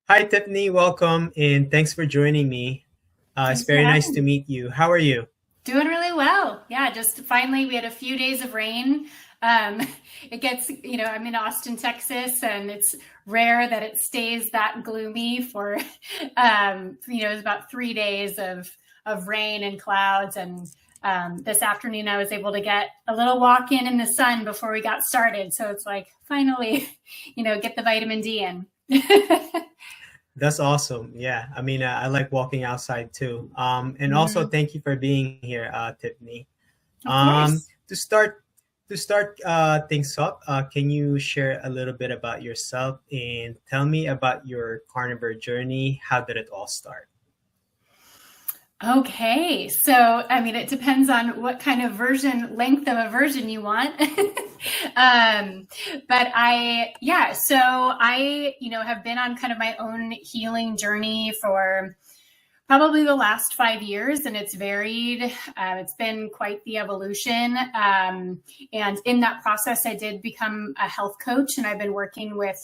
Hi, Tiffany. Welcome and thanks for joining me. It's Thanks for very nice having to me. meet you. How are you? Doing really well. Yeah, just finally we had a few days of rain. Um, it gets, I'm in Austin, Texas, and it's rare that it stays that gloomy for, it's about 3 days of rain and clouds. And this afternoon I was able to get a little walk in the sun before we got started. So it's like finally, get the vitamin D in. That's awesome. Yeah, I like walking outside too. And also Mhm. thank you for being here, Tiffany. Of course. To start things up, can you share a little bit about yourself and tell me about your carnivore journey? How did it all start? Okay, so it depends on what kind of length of a version you want. um, but have been on kind of my own healing journey for probably the last 5 years, and it's varied. It's been quite the evolution. And in that process, I did become a health coach, and I've been working with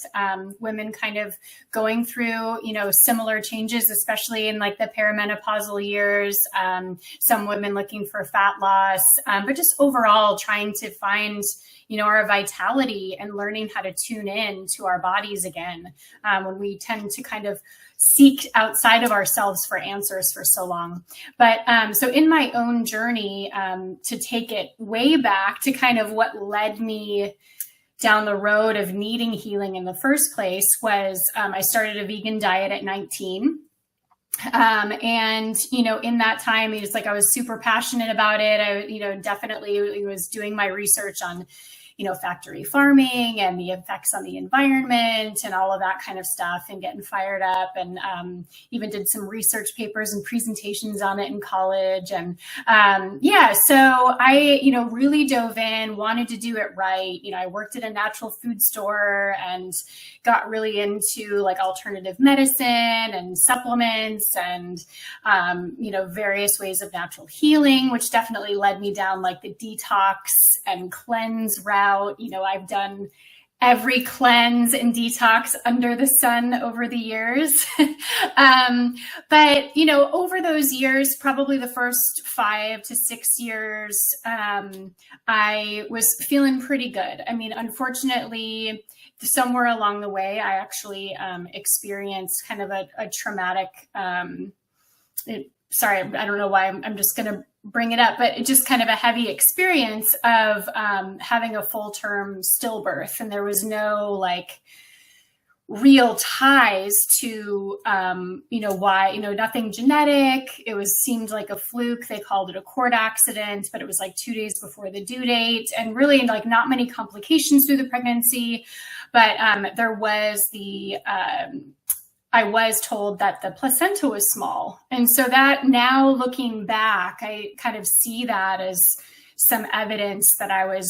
women kind of going through, similar changes, especially in like the perimenopausal years. Some women looking for fat loss, but just overall trying to find our vitality and learning how to tune in to our bodies again, when we tend to kind of seek outside of ourselves for answers for so long. But so in my own journey, to take it way back to kind of what led me down the road of needing healing in the first place was I started a vegan diet at 19. And in that time, it was like I was super passionate about it. I definitely was doing my research on factory farming and the effects on the environment and all of that kind of stuff, and getting fired up, and even did some research papers and presentations on it in college. And so I really dove in, wanted to do it right. I worked at a natural food store and got really into like alternative medicine and supplements and various ways of natural healing, which definitely led me down like the detox and cleanse route. I've done every cleanse and detox under the sun over the years. But over those years, probably the first 5 to 6 years, I was feeling pretty good. Unfortunately, somewhere along the way, I actually experienced kind of a traumatic, sorry, I don't know why I'm just going to bring it up, but it just kind of a heavy experience of having a full-term stillbirth. And there was no like real ties to, why, nothing genetic. It seemed like a fluke. They called it a cord accident, but it was like 2 days before the due date, and really like not many complications through the pregnancy. But there was I was told that the placenta was small. And so that, now looking back, I kind of see that as some evidence that I was,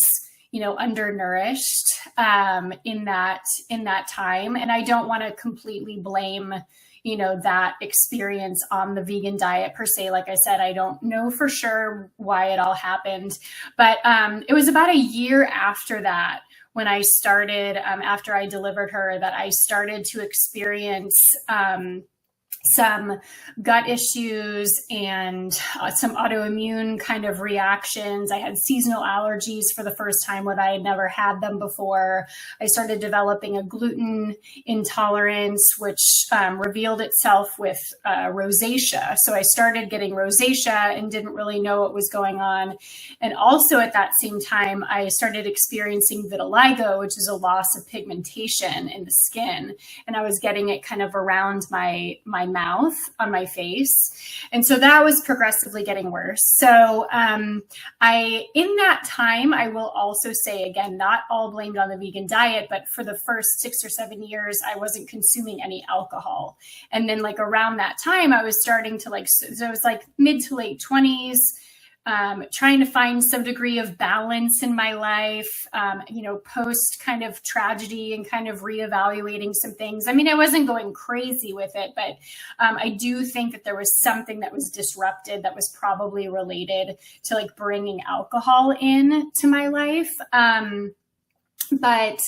undernourished in that time. And I don't want to completely blame, that experience on the vegan diet per se. Like I said, I don't know for sure why it all happened. But it was about a year after that, when I started, after I delivered her, that I started to experience some gut issues and some autoimmune kind of reactions. I had seasonal allergies for the first time when I had never had them before. I started developing a gluten intolerance, which revealed itself with rosacea. So I started getting rosacea and didn't really know what was going on. And also at that same time, I started experiencing vitiligo, which is a loss of pigmentation in the skin. And I was getting it kind of around my mouth, on my face. And so that was progressively getting worse. So in that time, I will also say, again, not all blamed on the vegan diet, but for the first 6 or 7 years, I wasn't consuming any alcohol. And then like around that time, I was starting to so it was like mid to late 20s, trying to find some degree of balance in my life, post kind of tragedy, and kind of reevaluating some things. I wasn't going crazy with it, but I do think that there was something that was disrupted that was probably related to like bringing alcohol in to my life. But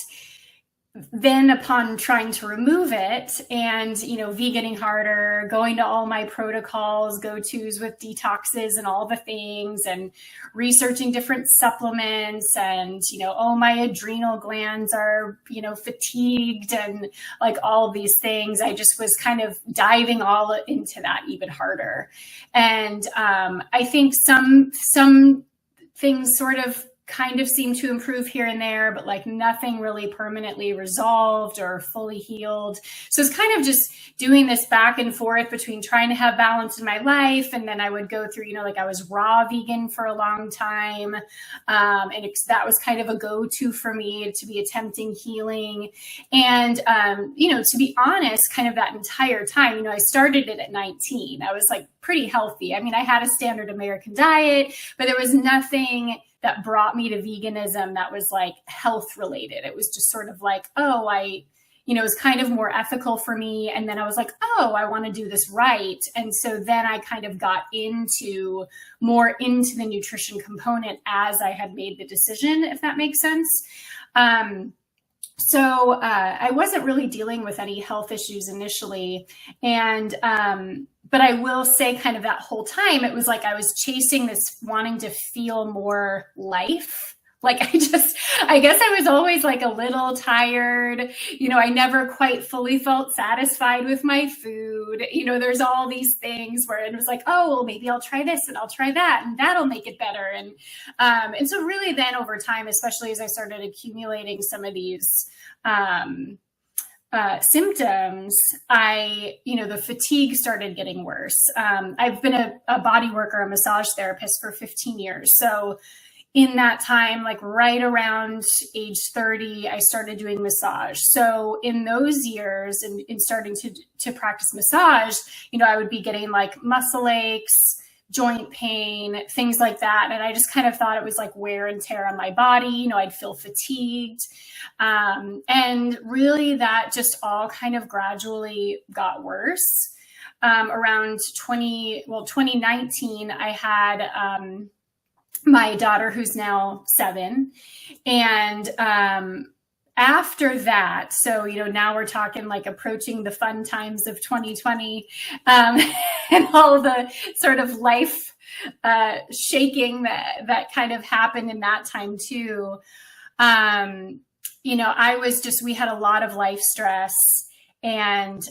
then upon trying to remove it and, veganing harder, going to all my protocols, go-tos with detoxes and all the things, and researching different supplements, and, my adrenal glands are, fatigued, and like all of these things, I just was kind of diving all into that even harder. And I think some things sort of kind of seem to improve here and there, but like nothing really permanently resolved or fully healed. So it's kind of just doing this back and forth between trying to have balance in my life. And then I would go through, like I was raw vegan for a long time. And that was kind of a go-to for me to be attempting healing. And, to be honest, kind of that entire time, I started it at 19. I was like pretty healthy. I mean, I had a standard American diet, but there was nothing that brought me to veganism that was like health related. It was just sort of like, it was kind of more ethical for me. And then I was like, I want to do this right. And so then I kind of got more into the nutrition component as I had made the decision, if that makes sense. So I wasn't really dealing with any health issues initially. And, but I will say kind of that whole time, it was like I was chasing this wanting to feel more life. Like I guess I was always like a little tired. I never quite fully felt satisfied with my food. There's all these things where it was like, maybe I'll try this and I'll try that and that'll make it better. And so really then over time, especially as I started accumulating some of these symptoms, the fatigue started getting worse. I've been a body worker, a massage therapist for 15 years. So in that time, like right around age 30, I started doing massage. So in those years and in starting to practice massage, I would be getting like muscle aches, joint pain, things like that. And I just kind of thought it was like wear and tear on my body. I'd feel fatigued. And really that just all kind of gradually got worse. Around 2019, I had my daughter, who's now 7. And after that, so, now we're talking like approaching the fun times of 2020 and all the sort of life shaking that kind of happened in that time too. We had a lot of life stress. And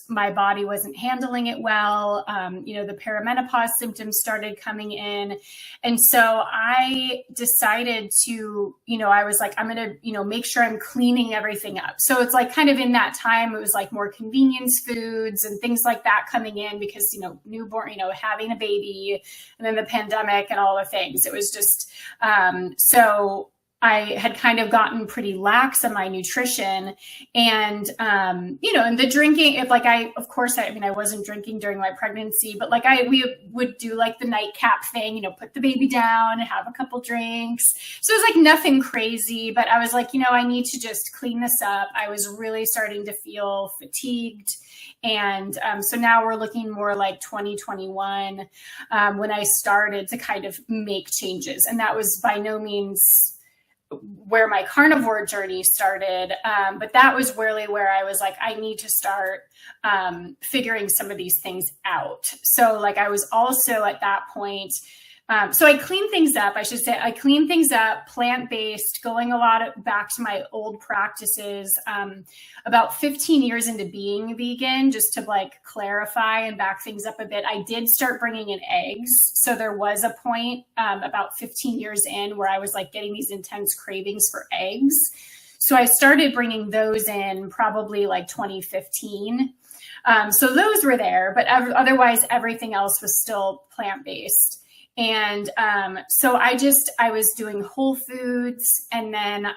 my body wasn't handling it well. The perimenopause symptoms started coming in. And so I decided to, I was like, I'm going to, make sure I'm cleaning everything up. So it's like kind of in that time, it was like more convenience foods and things like that coming in because, newborn, having a baby and then the pandemic and all the things. It was just, so I had kind of gotten pretty lax on my nutrition and, and the drinking, I wasn't drinking during my pregnancy, but we would do like the nightcap thing, put the baby down and have a couple drinks. So it was like nothing crazy, but I was like, I need to just clean this up. I was really starting to feel fatigued. And so now we're looking more like 2021 when I started to kind of make changes. And that was by no means where my carnivore journey started. But that was really where I was like, I need to start figuring some of these things out. So like I was also at that point, so I cleaned things up. I should say I cleaned things up, plant-based, going a lot back to my old practices, about 15 years into being vegan, just to like clarify and back things up a bit. I did start bringing in eggs. So there was a point about 15 years in where I was like getting these intense cravings for eggs. So I started bringing those in probably like 2015. So those were there, but otherwise everything else was still plant-based. And so I was doing whole foods, and then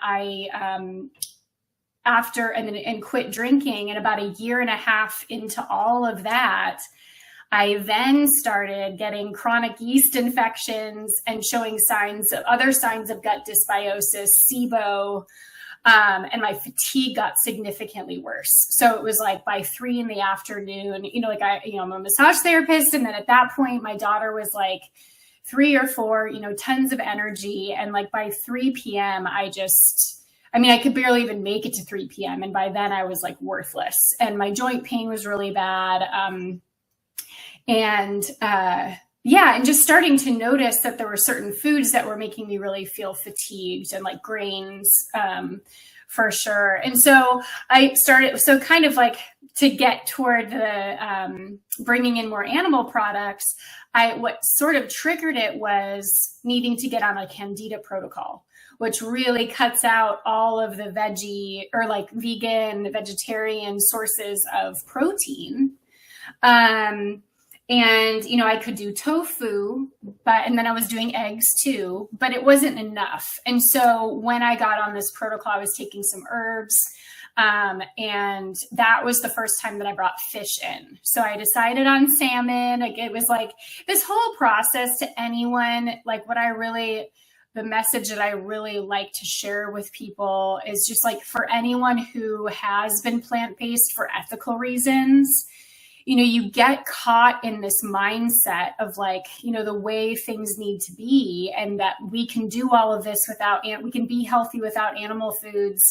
and quit drinking. And about a year and a half into all of that, I then started getting chronic yeast infections and showing other signs of gut dysbiosis, SIBO, and my fatigue got significantly worse. So it was like by 3 p.m, I'm a massage therapist. And then at that point, my daughter was like 3 or 4, tons of energy. And like by 3 p.m, I I mean, I could barely even make it to 3 p.m. And by then I was like worthless, and my joint pain was really bad. And just starting to notice that there were certain foods that were making me really feel fatigued, and like grains, for sure. And so I started, so kind of like to get toward the bringing in more animal products, what sort of triggered it was needing to get on a Candida protocol, which really cuts out all of the veggie or like vegan, vegetarian sources of protein. And, you know, I could do tofu, and then I was doing eggs too, but it wasn't enough. And so when I got on this protocol, I was taking some herbs, and that was the first time that I brought fish in. So I decided on salmon. Like, it was like this whole process to anyone, like the message that I really like to share with people is just like, for anyone who has been plant-based for ethical reasons, you know, you get caught in this mindset of like, you know, the way things need to be, and that we can do all of this we can be healthy without animal foods.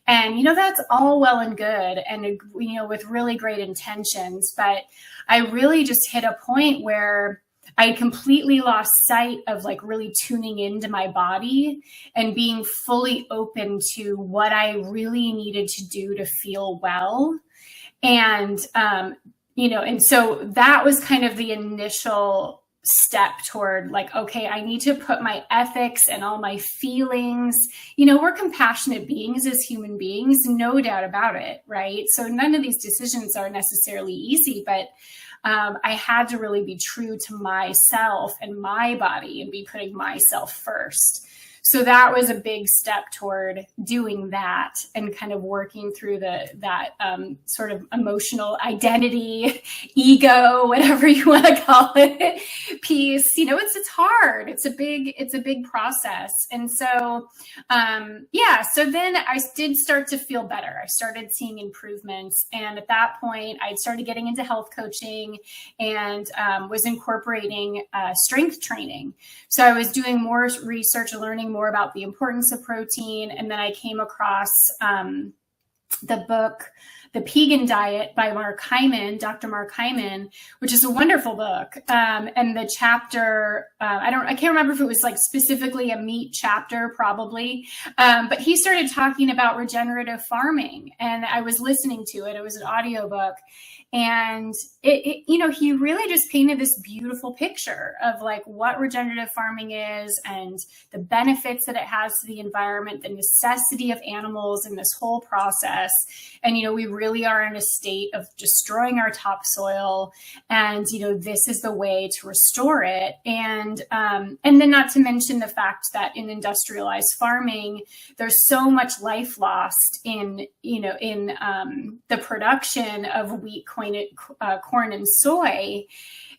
And, you know, that's all well and good, and, you know, with really great intentions. But I really just hit a point where I completely lost sight of like really tuning into my body and being fully open to what I really needed to do to feel well. And, you know, and so that was kind of the initial step toward like, okay, I need to put my ethics and all my feelings, you know, we're compassionate beings as human beings, no doubt about it, right? So none of these decisions are necessarily easy, but I had to really be true to myself and my body and be putting myself first. So that was a big step toward doing that and kind of working through that sort of emotional identity, ego, whatever you want to call it, piece. You know, it's hard. It's a big process. And so, so then I did start to feel better. I started seeing improvements. And at that point, I started getting into health coaching and was incorporating strength training. So I was doing more research and learning more about the importance of protein. And then I came across the book, The Pegan Diet by Dr. Mark Hyman, which is a wonderful book. And the chapter, I can't remember if it was like specifically a meat chapter, probably. But he started talking about regenerative farming, and I was listening to it. It was an audiobook. And you know, he really just painted this beautiful picture of like what regenerative farming is and the benefits that it has to the environment, the necessity of animals in this whole process. And, you know, we really are in a state of destroying our topsoil, and, you know, this is the way to restore it. And then not to mention the fact that in industrialized farming, there's so much life lost in the production of wheat, corn and soy,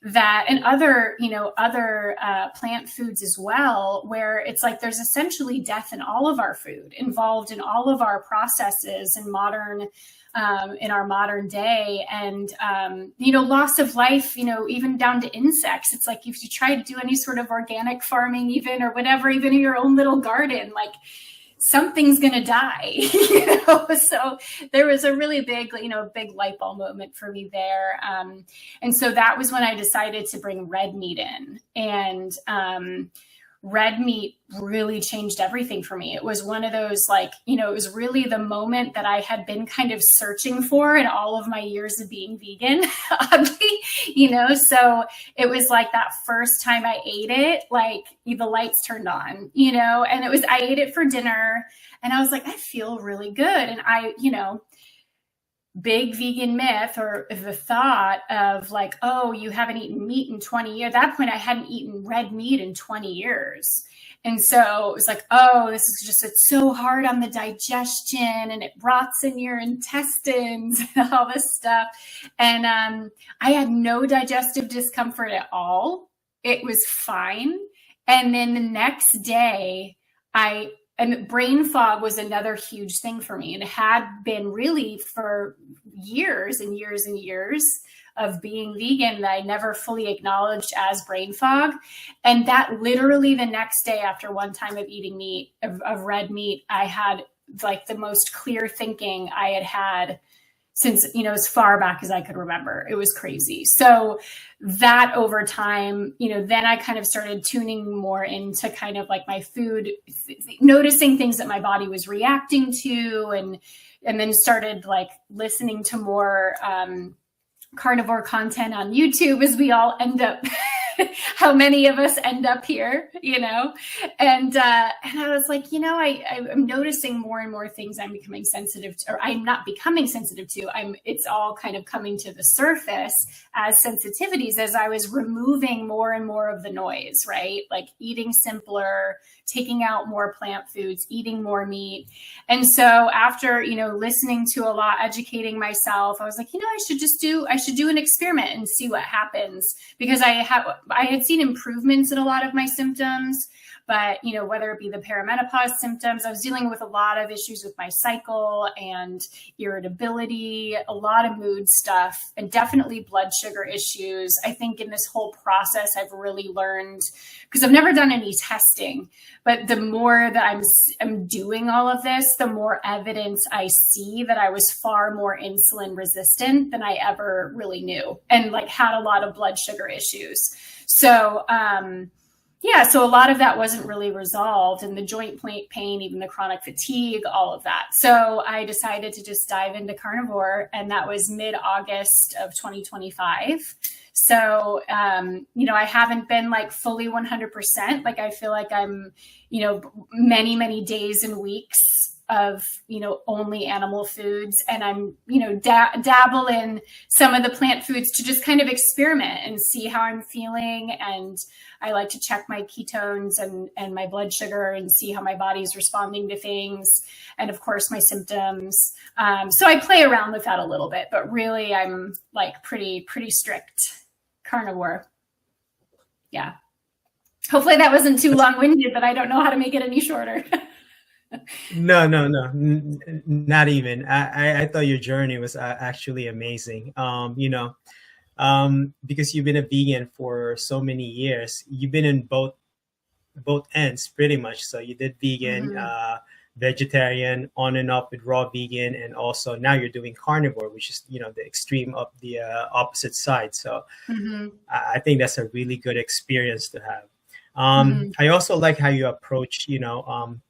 and other plant foods as well, where it's like there's essentially death in all of our food, involved in all of our processes in our modern day. And loss of life, even down to insects. It's like if you try to do any sort of organic farming, even or whatever, even in your own little garden, like something's going to die, So there was a really big light bulb moment for me there. And so that was when I decided to bring red meat in, and red meat really changed everything for me. It was one of those, it was really the moment that I had been kind of searching for in all of my years of being vegan, oddly, so it was like that first time I ate it, like the lights turned on, and I ate it for dinner, and I was like, I feel really good. And big vegan myth, or the thought of like, oh, you haven't eaten meat in 20 years. At that point, I hadn't eaten red meat in 20 years. And so it was like, oh, it's so hard on the digestion, and it rots in your intestines and all this stuff. And I had no digestive discomfort at all. It was fine. And then the next day, and brain fog was another huge thing for me. And it had been really for years and years and years of being vegan that I never fully acknowledged as brain fog. And that literally the next day, after one time of eating meat, of red meat, I had like the most clear thinking I had had since, as far back as I could remember. It was crazy. So that over time, then I kind of started tuning more into kind of like my food, noticing things that my body was reacting to, and then started like listening to more carnivore content on YouTube, as we all end up how many of us end up here, and I was like, I'm noticing more and more things I'm becoming sensitive to, or I'm not becoming sensitive to. It's all kind of coming to the surface as sensitivities as I was removing more and more of the noise, right? Like eating simpler, taking out more plant foods, eating more meat. And so after, listening to a lot, educating myself, I was like, I should do an experiment and see what happens, because I had seen improvements in a lot of my symptoms, but, whether it be the perimenopause symptoms, I was dealing with a lot of issues with my cycle and irritability, a lot of mood stuff, and definitely blood sugar issues. I think in this whole process, I've really learned, because I've never done any testing, but the more that I'm doing all of this, the more evidence I see that I was far more insulin resistant than I ever really knew, and like had a lot of blood sugar issues. So, so a lot of that wasn't really resolved, and the joint pain, even the chronic fatigue, all of that. So I decided to just dive into carnivore, and that was mid-August of 2025. So, I haven't been like fully 100%. Like I feel like I'm, many, many days and weeks of, only animal foods. And I'm, dabble in some of the plant foods to just kind of experiment and see how I'm feeling. And I like to check my ketones and my blood sugar and see how my body's responding to things. And of course my symptoms. So I play around with that a little bit, but really I'm like pretty strict carnivore. Yeah. Hopefully that wasn't too long-winded, but I don't know how to make it any shorter. No, not even. I thought your journey was actually amazing. Because you've been a vegan for so many years, you've been in both ends pretty much. So you did vegan, vegetarian, on and off with raw vegan, and also now you're doing carnivore, which is the extreme of the opposite side. So I think that's a really good experience to have. I also like how you approach,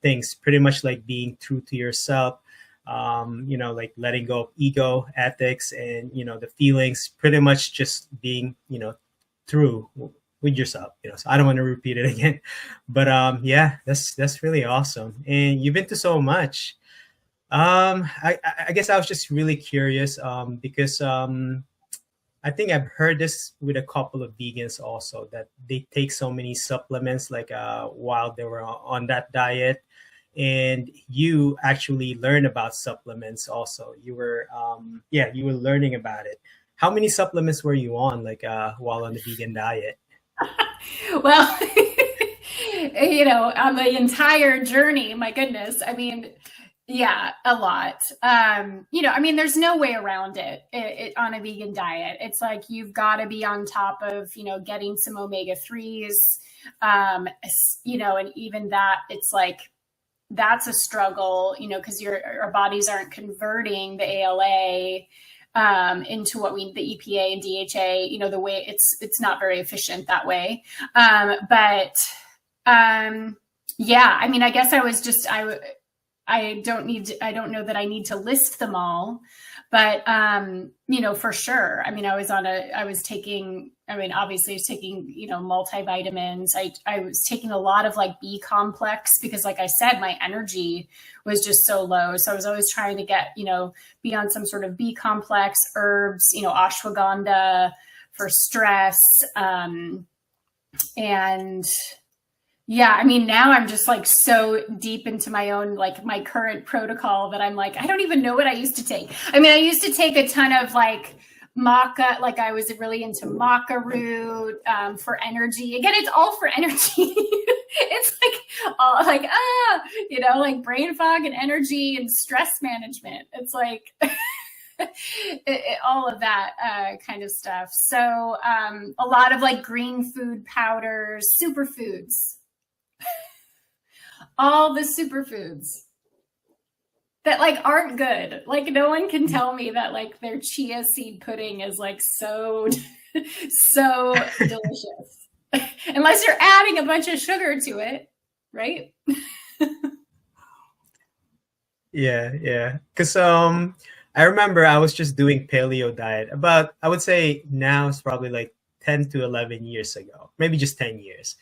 things pretty much like being true to yourself, like letting go of ego, ethics, and, the feelings, pretty much just being, true with yourself, so I don't want to repeat it again, but, that's really awesome. And you've been to so much. I guess I was just really curious, because, I think I've heard this with a couple of vegans also, that they take so many supplements like while they were on that diet. And you actually learn about supplements also. You were learning about it. How many supplements were you on while on the vegan diet? Well, on the entire journey, my goodness. I mean, yeah, a lot. There's no way around it on a vegan diet. It's like you've got to be on top of, getting some omega-3s, and even that, it's like that's a struggle, because our bodies aren't converting the ALA into the EPA and DHA, the way it's not very efficient that way. I guess I was just, I don't know that I need to list them all, but, for sure. I was taking multivitamins. I was taking a lot of like B complex because like I said, my energy was just so low. So I was always trying to get, be on some sort of B complex, herbs, ashwagandha for stress. Now I'm just like so deep into my own, like my current protocol that I'm like, I don't even know what I used to take. I used to take a ton of like maca, like I was really into maca root for energy. Again, it's all for energy. It's like all like, like brain fog and energy and stress management. It's like all of that kind of stuff. So a lot of like green food powders, superfoods. All the superfoods. that like aren't good. Like no one can tell me that like their chia seed pudding is like so so delicious. Unless you're adding a bunch of sugar to it, right? Yeah, yeah. Because I remember I was just doing paleo diet about, I would say now it's probably like 10 to 11 years ago, maybe just 10 years.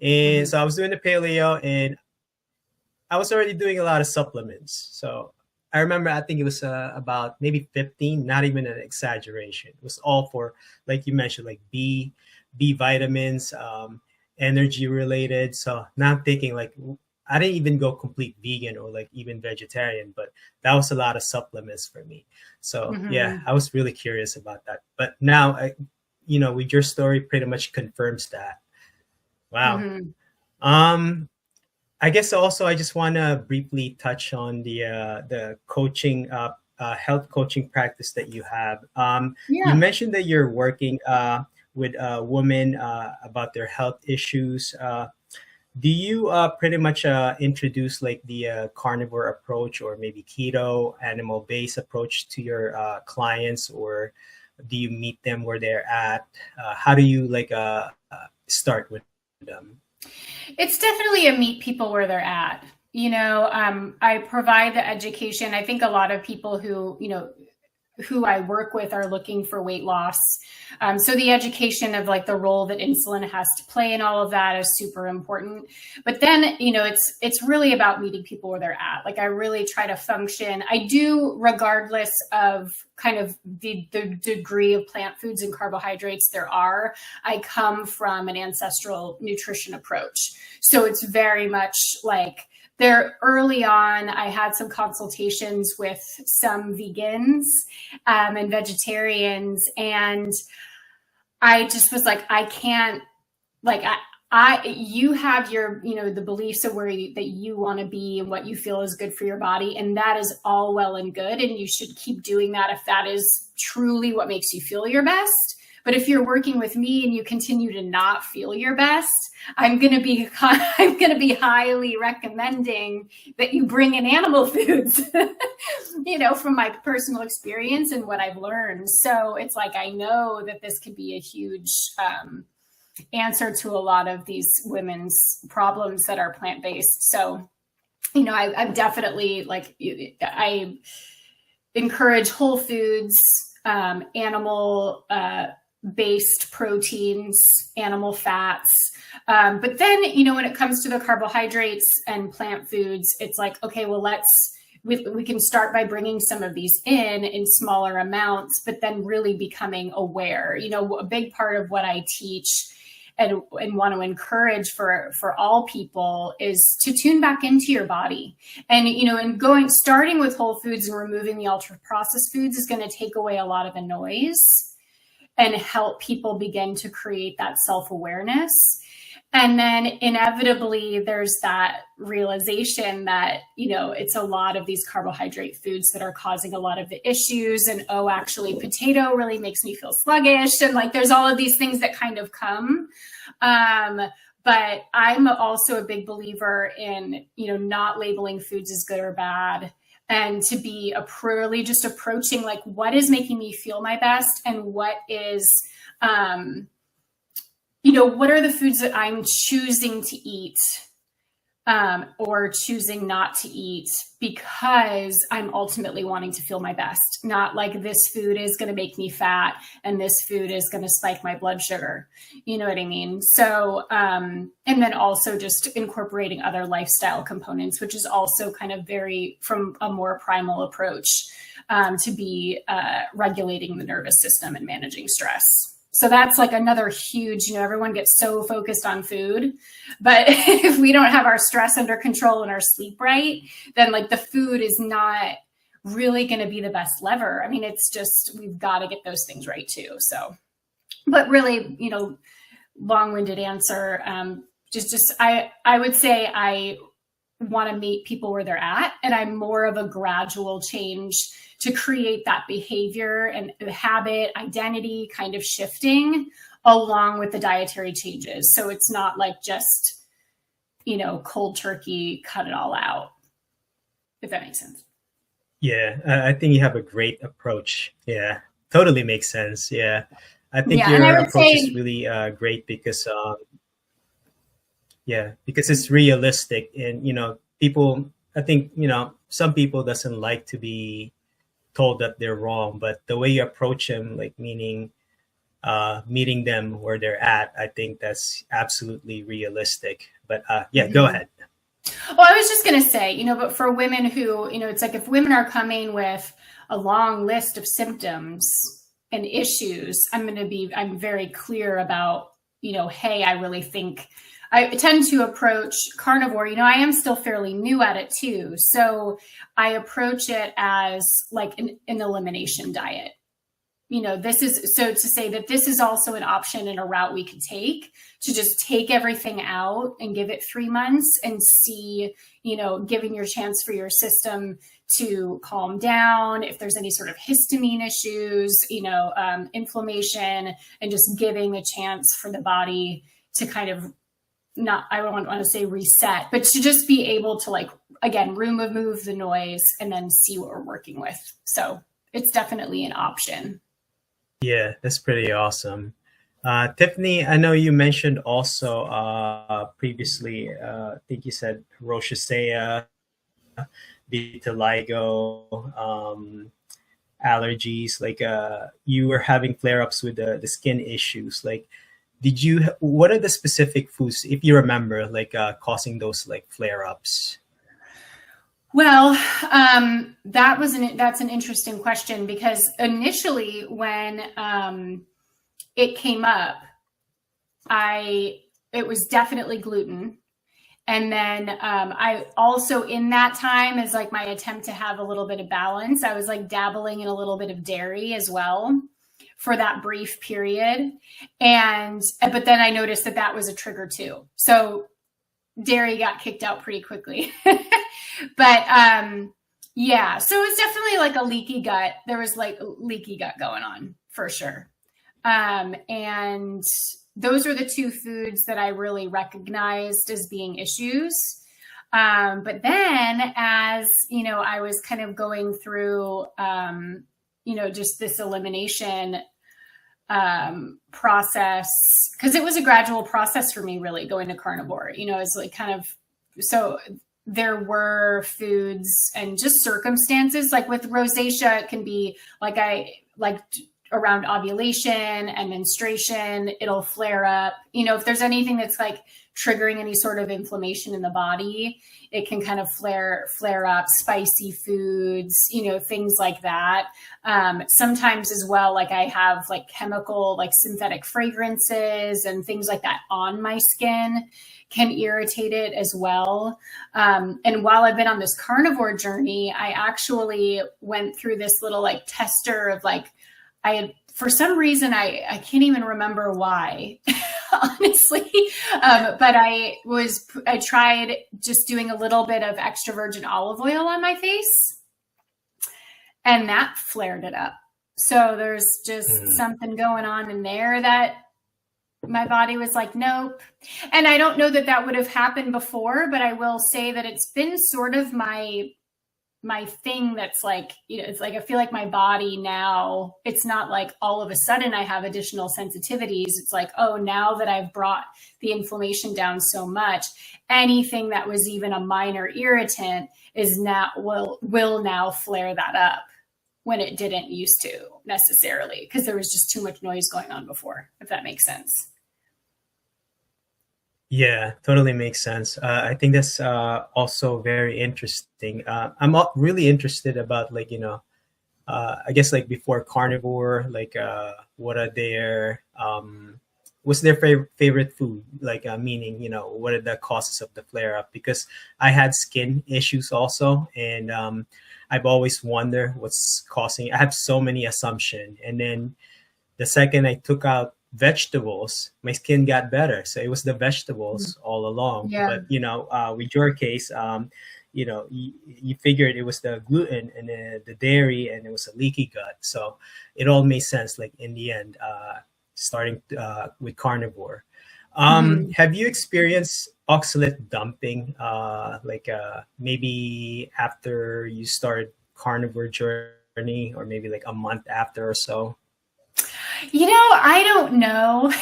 And Mm-hmm. so I was doing the paleo, and I was already doing a lot of supplements. So I remember, I think it was about maybe 15, not even an exaggeration. It was all for, like you mentioned, like B vitamins, energy related. So now I'm thinking like, I didn't even go complete vegan or like even vegetarian, but that was a lot of supplements for me. So yeah, Mm-hmm. I was really curious about that. But now, with your story, pretty much confirms that. Wow. Mm-hmm. Um, I guess also I just want to briefly touch on the coaching, health coaching practice that you have. You Yeah. mentioned that you're working with women about their health issues. Do you pretty much introduce like the carnivore approach or maybe keto, animal based approach to your clients, or do you meet them where they're at? How do you like start with them? It's definitely a meet people where they're at. I provide the education. I think a lot of people who I work with are looking for weight loss. So the education of like the role that insulin has to play in all of that is super important. But then, it's really about meeting people where they're at. Like I really try to function. I do, regardless of kind of the degree of plant foods and carbohydrates there are. I come from an ancestral nutrition approach. So it's very much like, there early on, I had some consultations with some vegans and vegetarians, and I just was like, I can't, like, you have your, the beliefs of that you want to be and what you feel is good for your body. And that is all well and good. And you should keep doing that if that is truly what makes you feel your best. But if you're working with me and you continue to not feel your best, I'm going to be highly recommending that you bring in animal foods, from my personal experience and what I've learned. So it's like, I know that this could be a huge answer to a lot of these women's problems that are plant-based. So, I'm definitely like, I encourage whole foods, animal based proteins, animal fats. But then, when it comes to the carbohydrates and plant foods, it's like, okay, well, we can start by bringing some of these in smaller amounts, but then really becoming aware. A big part of what I teach and want to encourage for all people is to tune back into your body. And, starting with whole foods and removing the ultra processed foods is going to take away a lot of the noise and help people begin to create that self-awareness. And then inevitably there's that realization that, it's a lot of these carbohydrate foods that are causing a lot of the issues. And, actually potato really makes me feel sluggish. And like, there's all of these things that kind of come. But I'm also a big believer in, not labeling foods as good or bad, and to be really just approaching like, what is making me feel my best, and what is, what are the foods that I'm choosing to eat or choosing not to eat because I'm ultimately wanting to feel my best, not like this food is going to make me fat and this food is going to spike my blood sugar. You know what I mean? So, and then also just incorporating other lifestyle components, which is also kind of from a more primal approach to be regulating the nervous system and managing stress. So that's like another huge, everyone gets so focused on food, but if we don't have our stress under control and our sleep right, then like the food is not really going to be the best lever. I mean, it's just, we've got to get those things right too. So, but really, long-winded answer. I would say I want to meet people where they're at, and I'm more of a gradual change to create that behavior and habit, identity kind of shifting along with the dietary changes. So it's not like just, cold turkey, cut it all out, if that makes sense. Yeah, I think you have a great approach. Yeah, totally makes sense. Yeah, I think Yeah, and I your would approach is say, really great because yeah, because it's realistic, and people. I think some people doesn't like to be told that they're wrong, but the way you approach them, like meeting them where they're at, I think that's absolutely realistic. But yeah, go mhm. ahead. Well, I was just going to say, but for women who, it's like if women are coming with a long list of symptoms and issues, I'm very clear about, hey, I really think I tend to approach carnivore. I am still fairly new at it too. So I approach it as like an elimination diet. This is so to say that this is also an option and a route we could take to just take everything out and give it 3 months and see, giving your chance for your system to calm down if there's any sort of histamine issues, inflammation, and just giving a chance for the body to kind of not, I don't want to say reset, but to just be able to like, again, remove the noise and then see what we're working with. So it's definitely an option. Yeah, that's pretty awesome. Tiffany, I know you mentioned also previously, I think you said rosacea, vitiligo, allergies. Like you were having flare-ups with the skin issues. Like, what are the specific foods, if you remember, like causing those like flare-ups? Well, that's an interesting question because initially when it came up, it was definitely gluten. And then I also in that time is like my attempt to have a little bit of balance. I was like dabbling in a little bit of dairy as well for that brief period. But then I noticed that was a trigger too. So dairy got kicked out pretty quickly. But yeah, so it's definitely like a leaky gut. There was like leaky gut going on for sure. And those are the two foods that I really recognized as being issues. But then as, I was kind of going through, just this elimination process, because it was a gradual process for me really going to carnivore, it's like kind of, so there were foods and just circumstances like with rosacea, it can be like around ovulation and menstruation, it'll flare up. If there's anything that's like triggering any sort of inflammation in the body, it can kind of flare up. Spicy foods, things like that. Sometimes as well, like I have like chemical, like synthetic fragrances and things like that on my skin can irritate it as well. And while I've been on this carnivore journey, I actually went through this little like tester of like, I had, for some reason, I can't even remember why, honestly. But I tried just doing a little bit of extra virgin olive oil on my face and that flared it up. So there's just something going on in there that my body was like, nope. And I don't know that would have happened before, but I will say that it's been sort of my thing that's like, it's like, I feel like my body now, it's not like all of a sudden I have additional sensitivities. It's like, oh, now that I've brought the inflammation down so much, anything that was even a minor irritant is now will now flare that up when it didn't used to necessarily, because there was just too much noise going on before, if that makes sense. Yeah, totally makes sense. I think that's also very interesting. I'm really interested about like I guess like before carnivore, like what are their what's their favorite food? Like meaning what are the causes of the flare up? Because I had skin issues also, and I've always wondered what's causing. I have so many assumptions, and then the second I took out vegetables, my skin got better. So it was the vegetables all along. Yeah. But with your case, you figured it was the gluten and the dairy, and it was a leaky gut. So it all made sense. Like in the end, starting with carnivore. Have you experienced oxalate dumping? Maybe after you started carnivore journey, or maybe like a month after or so? I don't know.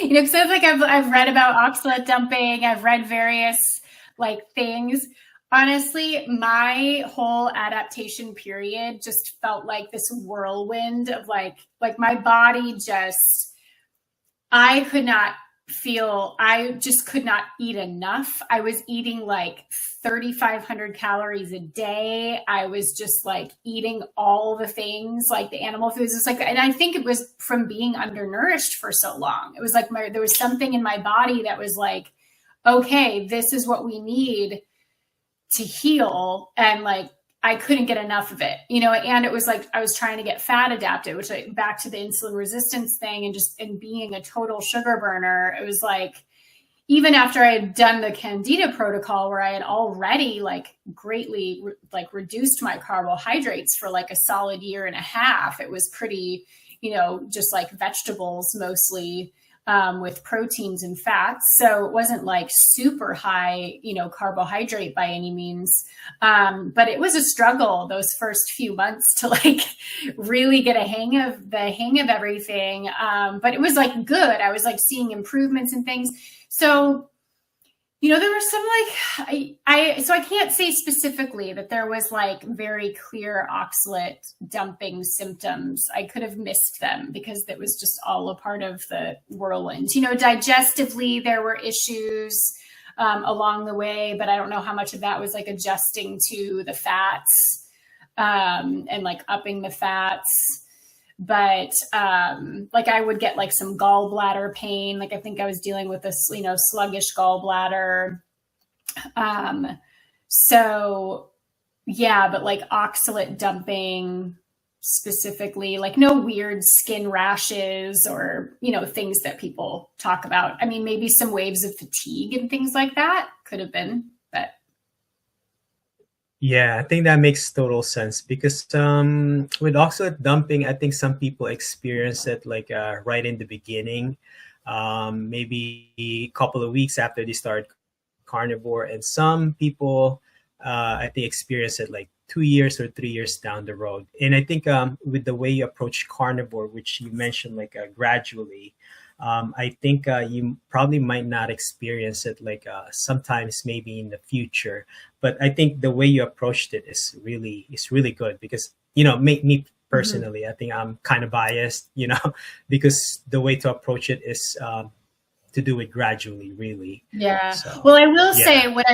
Because I've read about oxalate dumping. I've read various like things. Honestly, my whole adaptation period just felt like this whirlwind of like my body just, I just could not eat enough. I was eating like 3,500 calories a day. I was just like eating all the things, like the animal foods. It's like, and I think it was from being undernourished for so long. It was like there was something in my body that was like, okay, this is what we need to heal. And like, I couldn't get enough of it, and it was like, I was trying to get fat adapted, which like back to the insulin resistance thing and being a total sugar burner. It was like, even after I had done the Candida protocol, where I had already like greatly like reduced my carbohydrates for like a solid year and a half, it was pretty, just like vegetables mostly, with proteins and fats. So it wasn't like super high, carbohydrate by any means. But it was a struggle those first few months to like really get a hang of everything. But it was like good. I was like seeing improvements and things. So, there was some like, so I can't say specifically that there was like very clear oxalate dumping symptoms. I could have missed them because that was just all a part of the whirlwind. Digestively, there were issues along the way, but I don't know how much of that was like adjusting to the fats and like upping the fats. But like I would get like some gallbladder pain. Like I think I was dealing with this, sluggish gallbladder. So yeah, but like oxalate dumping specifically, like no weird skin rashes or, things that people talk about. I mean, maybe some waves of fatigue and things like that could have been, but. Yeah, I think that makes total sense because with oxalate dumping, I think some people experience it like right in the beginning, maybe a couple of weeks after they start carnivore, and some people I think experience it like 2 years or 3 years down the road. And I think with the way you approach carnivore, which you mentioned like gradually, I think you probably might not experience it like sometimes maybe in the future. But I think the way you approached it is really good because, me personally, I think I'm kind of biased, because the way to approach it is to do it gradually, really. Yeah. So, well, I will say what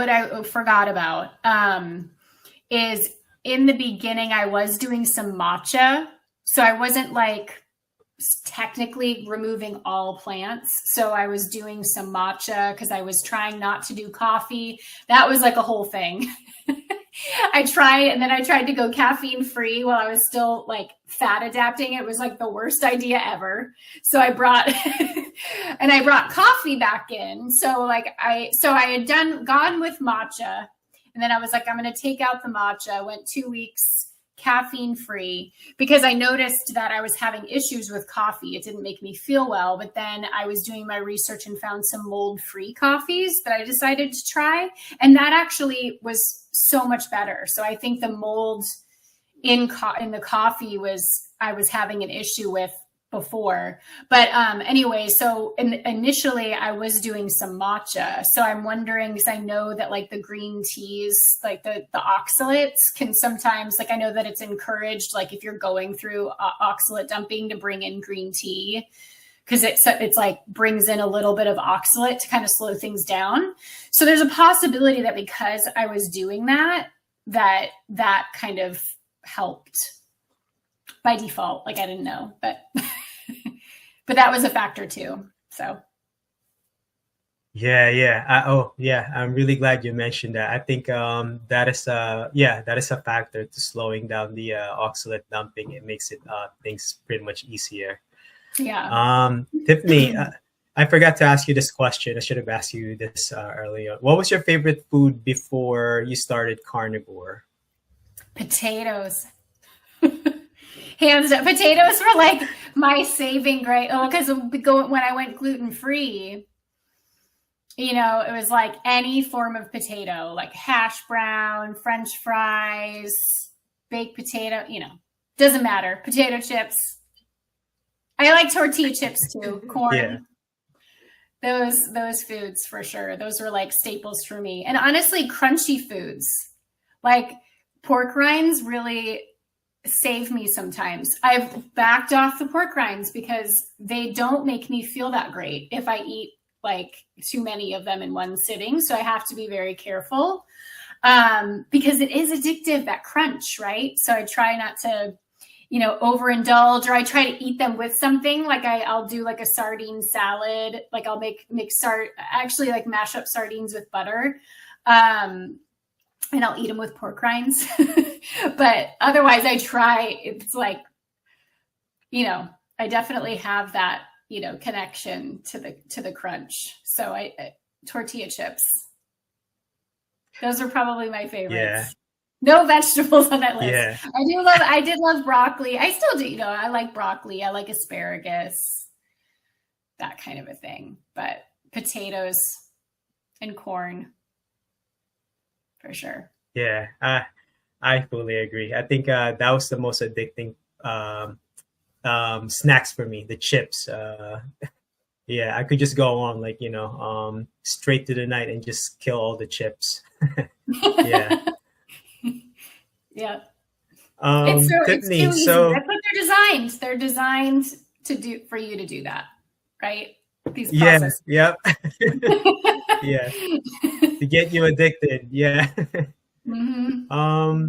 I forgot about is in the beginning, I was doing some matcha. So I wasn't like technically removing all plants. So I was doing some matcha because I was trying not to do coffee. That was like a whole thing. I tried to go caffeine free while I was still like fat adapting. It was like the worst idea ever. So I brought coffee back in. So I had gone with matcha, and then I was like, I'm going to take out the matcha. I went 2 weeks caffeine free because I noticed that I was having issues with coffee. It didn't make me feel well, but then I was doing my research and found some mold free coffees that I decided to try. And that actually was so much better. So I think the mold in the coffee I was having an issue with before. But anyway, so initially I was doing some matcha. So I'm wondering, because I know that like the green teas, like the oxalates can sometimes, like I know that it's encouraged, like if you're going through oxalate dumping, to bring in green tea, because it's like brings in a little bit of oxalate to kind of slow things down. So there's a possibility that because I was doing that kind of helped by default. Like I didn't know, but but that was a factor too. So yeah. I'm really glad you mentioned that. I think that is a factor to slowing down the oxalate dumping. It makes it things pretty much easier. Yeah. Tiffany, I forgot to ask you this question. I should have asked you this earlier. What was your favorite food before you started carnivore? Potatoes. Hands down. Potatoes were like my saving grace. Oh, because when I went gluten free, you know, it was like any form of potato, like hash brown, French fries, baked potato, you know, doesn't matter. Potato chips. I like tortilla chips too. Yeah. Corn. Those foods for sure. Those were like staples for me. And honestly, crunchy foods like pork rinds really save me sometimes. I've backed off the pork rinds because they don't make me feel that great if I eat like too many of them in one sitting. So I have to be very careful because it is addictive, that crunch, right? So I try not to, you know, overindulge, or I try to eat them with something. Like I'll do like a sardine salad. Like I'll actually like mash up sardines with butter. And I'll eat them with pork rinds. But otherwise it's like, you know, I definitely have that, you know, connection to the crunch. So tortilla chips, those are probably my favorites. Yeah. No vegetables on that list. Yeah. I did love broccoli. I still do, you know, I like broccoli. I like asparagus, that kind of a thing. But potatoes and corn, for sure. Yeah. I fully agree. I think that was the most addicting snacks for me, the chips. Yeah, I could just go on like, you know, straight to the night and just kill all the chips. Yeah. Yeah. Tiffany, it's too easy. so That's what they're designed. They're designed for you to do that, right? These yeah, processes. yep. Yeah. To get you addicted. Yeah. Mm-hmm.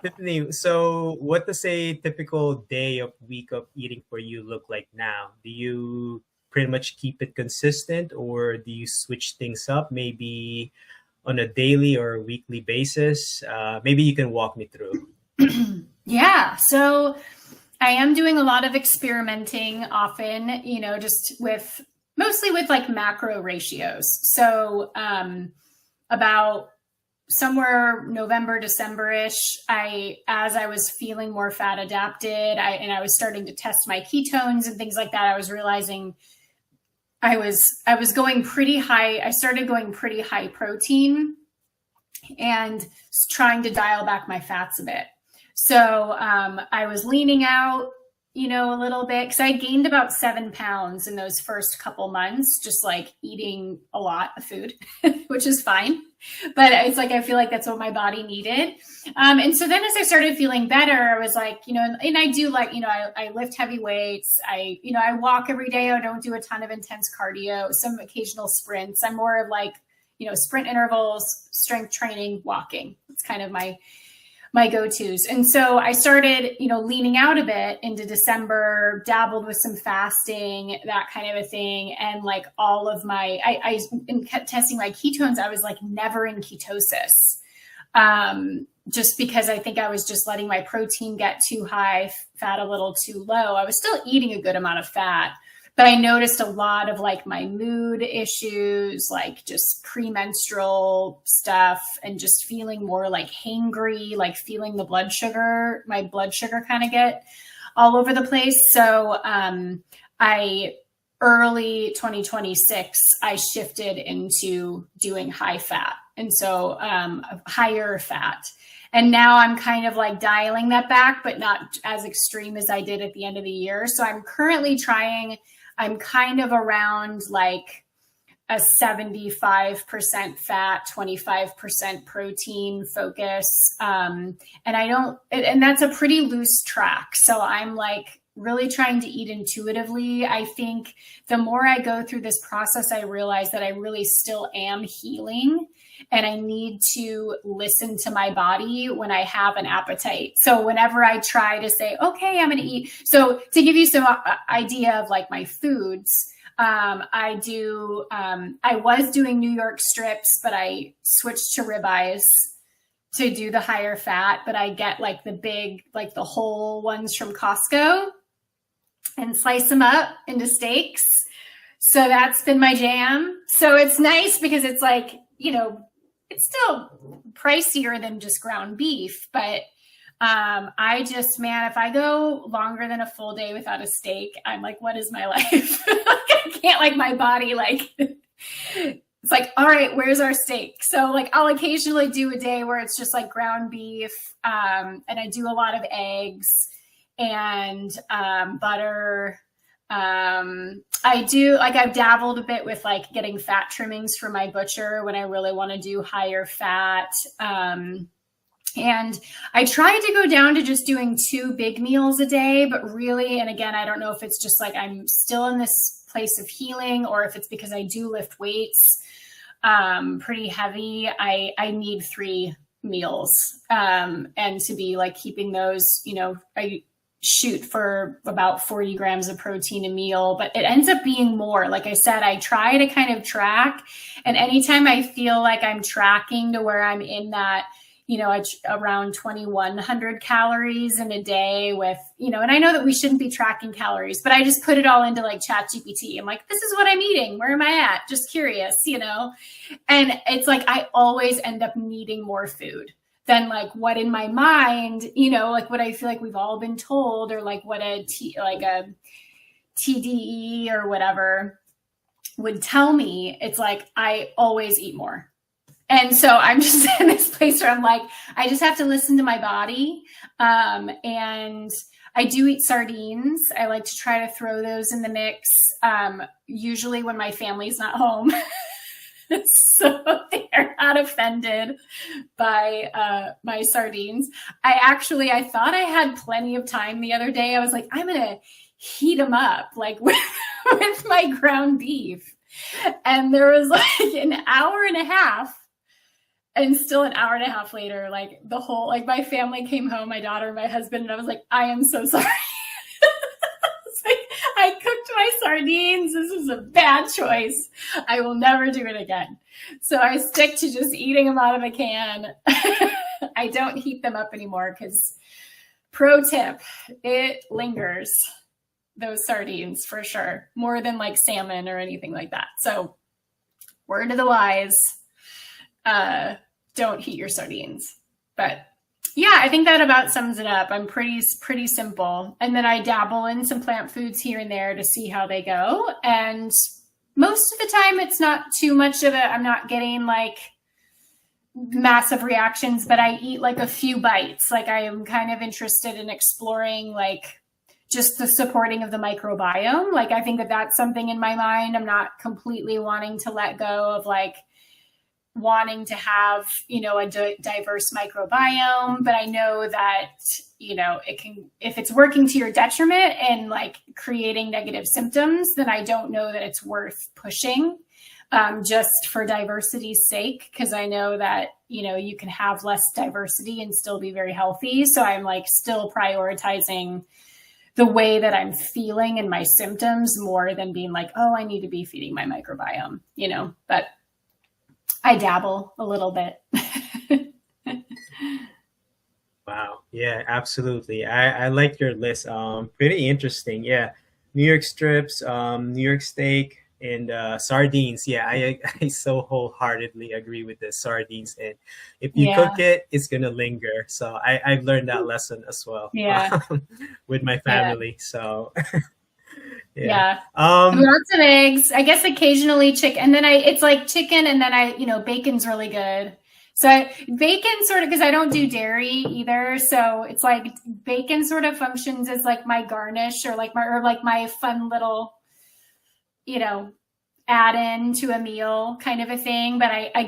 Tiffany, so what does a typical day of week of eating for you look like now? Do you pretty much keep it consistent, or do you switch things up maybe on a daily or weekly basis? Maybe you can walk me through. Yeah. So I am doing a lot of experimenting often, you know, just mostly with like macro ratios. So about somewhere November, December-ish, as I was feeling more fat adapted, and I was starting to test my ketones and things like that, I was realizing I was going pretty high. I started going pretty high protein and trying to dial back my fats a bit. So I was leaning out, you know, a little bit, because I gained about 7 pounds in those first couple months, just like eating a lot of food, which is fine. But it's like, I feel like that's what my body needed. And so then as I started feeling better, I was like, you know, and I do like, you know, I lift heavy weights. I walk every day. I don't do a ton of intense cardio, some occasional sprints. I'm more of like, you know, sprint intervals, strength training, walking. It's kind of my go-tos. And so I started, you know, leaning out a bit into December, dabbled with some fasting, that kind of a thing. And like all of I kept testing my ketones. I was like never in ketosis. Just because I think I was just letting my protein get too high, fat a little too low. I was still eating a good amount of fat, but I noticed a lot of like my mood issues, like just premenstrual stuff, and just feeling more like hangry, like feeling my blood sugar kind of get all over the place. So early 2026, I shifted into doing high fat. And so higher fat. And now I'm kind of like dialing that back, but not as extreme as I did at the end of the year. So I'm currently I'm kind of around like a 75% fat, 25% protein focus. And that's a pretty loose track. So I'm like really trying to eat intuitively. I think the more I go through this process, I realize that I really still am healing, and I need to listen to my body when I have an appetite. So whenever I try to say, okay, I'm going to eat. So to give you some idea of like my foods, I was doing New York strips, but I switched to ribeyes to do the higher fat, but I get like the big, like the whole ones from Costco and slice them up into steaks. So that's been my jam. So it's nice because it's like, you know, it's still pricier than just ground beef, but if I go longer than a full day without a steak, I'm like, what is my life? I can't, like, my body, like, it's like, all right, where's our steak? So like I'll occasionally do a day where it's just like ground beef, and I do a lot of eggs and butter. I do like, I've dabbled a bit with like getting fat trimmings from my butcher when I really want to do higher fat. And I tried to go down to just doing 2 big meals a day, but really, and again, I don't know if it's just like I'm still in this place of healing or if it's because I do lift weights pretty heavy. I need 3 meals. And to be like keeping those, you know, I shoot for about 40 grams of protein a meal, but it ends up being more. Like I said, I try to kind of track, and anytime I feel like I'm tracking to where I'm in that, you know, around 2,100 calories in a day with, you know, and I know that we shouldn't be tracking calories, but I just put it all into like ChatGPT. I'm like, this is what I'm eating. Where am I at? Just curious, you know? And it's like, I always end up needing more food than like what in my mind, you know, like what I feel like we've all been told, or like what a TDE or whatever would tell me. It's like, I always eat more. And so I'm just in this place where I'm like, I just have to listen to my body. And I do eat sardines. I like to try to throw those in the mix, usually when my family's not home. So they're not offended by my sardines. I thought I had plenty of time the other day. I was like, I'm going to heat them up like with my ground beef. And there was like an hour and a half. And still an hour and a half later, like the whole, like my family came home, my daughter, my husband, and I was like, I am so sorry. It's like, I cooked my sardines. This is a bad choice. I will never do it again. So I stick to just eating them out of a can. I don't heat them up anymore because, pro tip, it lingers, those sardines for sure, more than like salmon or anything like that. So word of the wise, don't heat your sardines. But yeah, I think that about sums it up. I'm pretty simple. And then I dabble in some plant foods here and there to see how they go. And most of the time it's not too much of I'm not getting like massive reactions, but I eat like a few bites. Like I am kind of interested in exploring like just the supporting of the microbiome. Like I think that that's something in my mind. I'm not completely wanting to let go of like wanting to have, you know, a diverse microbiome, but I know that, you know, it can, if it's working to your detriment and like creating negative symptoms, then I don't know that it's worth pushing just for diversity's sake. Cause I know that, you know, you can have less diversity and still be very healthy. So I'm like still prioritizing the way that I'm feeling and my symptoms more than being like, oh, I need to be feeding my microbiome, you know, but I dabble a little bit. Wow. Yeah, absolutely. I like your list. Pretty interesting. Yeah. New York strips, New York steak, and sardines. Yeah, I so wholeheartedly agree with the sardines. And if you cook it, it's gonna linger. So I've learned that lesson as well. Yeah. With my family. So yeah. Lots of eggs. I guess occasionally chicken. And then it's like chicken, and then you know, bacon's really good. So bacon sort of, because I don't do dairy either. So it's like bacon sort of functions as like my garnish or like my fun little, you know, add in to a meal kind of a thing. But I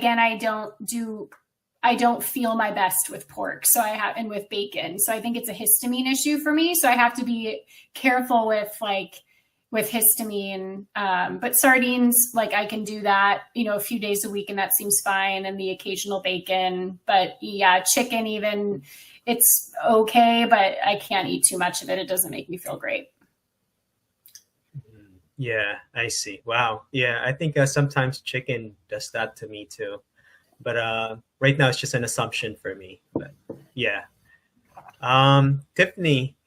don't feel my best with pork. So and with bacon. So I think it's a histamine issue for me. So I have to be careful with histamine, but sardines, like I can do that, you know, a few days a week and that seems fine. And the occasional bacon, but yeah, chicken even, it's okay, but I can't eat too much of it. It doesn't make me feel great. Yeah, I see. Wow. Yeah, I think sometimes chicken does that to me too. But right now it's just an assumption for me. But yeah. Tiffany,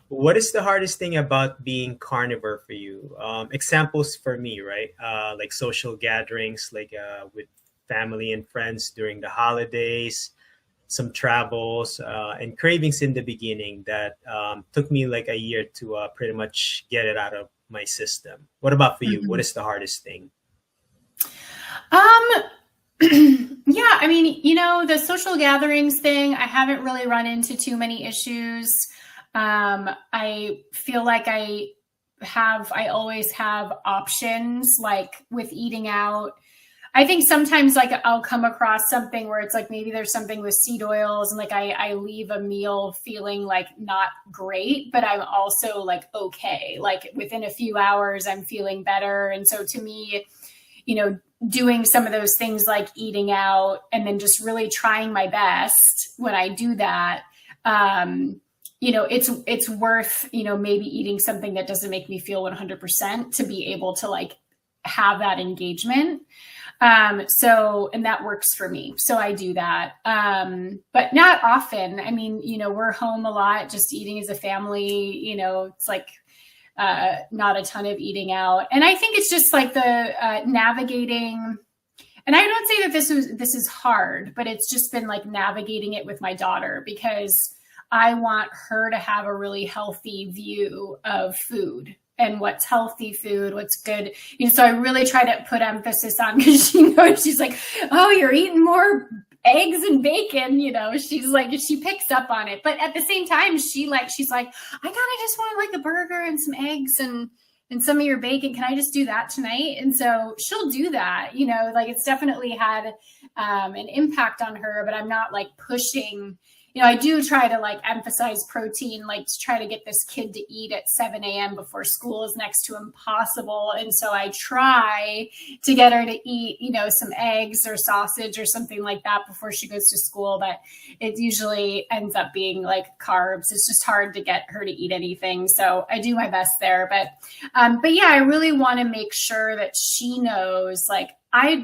what is the hardest thing about being carnivore for you? Examples for me, right? Like social gatherings, like with family and friends during the holidays, some travels, and cravings in the beginning that took me like a year to pretty much get it out of my system. What about for you? What is the hardest thing? Um, yeah, I mean, the social gatherings thing, I haven't really run into too many issues. I feel like I always have options, like with eating out. I think sometimes like I'll come across something where it's like maybe there's something with seed oils and like I leave a meal feeling like not great, but I'm also like okay. Like within a few hours I'm feeling better. And so to me, doing some of those things like eating out and then just really trying my best when I do that, it's worth, maybe eating something that doesn't make me feel 100% to be able to like have that engagement. And that works for me. So I do that. But not often. I mean, we're home a lot, just eating as a family, it's like, not a ton of eating out. And I think it's just like the, navigating, and I don't say that this is hard, but it's just been like navigating it with my daughter because I want her to have a really healthy view of food and what's healthy food, what's good. So I really try to put emphasis on, because she's like, oh, you're eating more eggs and bacon, she's like, she picks up on it. But at the same time, she's like, I kind of just want like a burger and some eggs and some of your bacon. Can I just do that tonight? And so she'll do that, like it's definitely had an impact on her, but I'm not like pushing. I do try to like emphasize protein, like to try to get this kid to eat at 7 a.m. before school is next to impossible. And so I try to get her to eat, some eggs or sausage or something like that before she goes to school. But it usually ends up being like carbs. It's just hard to get her to eat anything. So I do my best there. But yeah, I really want to make sure that she knows like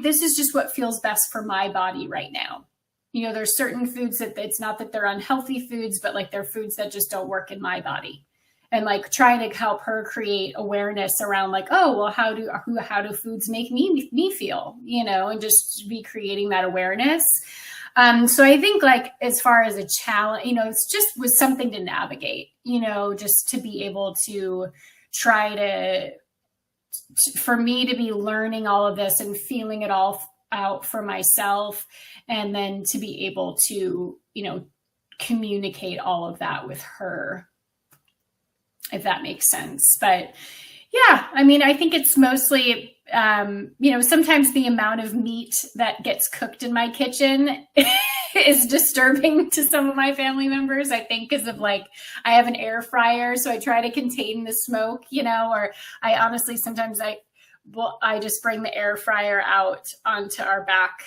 this is just what feels best for my body right now. There's certain foods that it's not that they're unhealthy foods, but like they're foods that just don't work in my body. And like trying to help her create awareness around like, oh, well, how do foods make me feel, and just be creating that awareness. So I think like, as far as a challenge, it's just was something to navigate, just to be able to try for me to be learning all of this and feeling it all out for myself, and then to be able to, communicate all of that with her, if that makes sense. But yeah, I mean, I think it's mostly, sometimes the amount of meat that gets cooked in my kitchen is disturbing to some of my family members, I think, because of like, I have an air fryer, so I try to contain the smoke, or I honestly, sometimes I just bring the air fryer out onto our back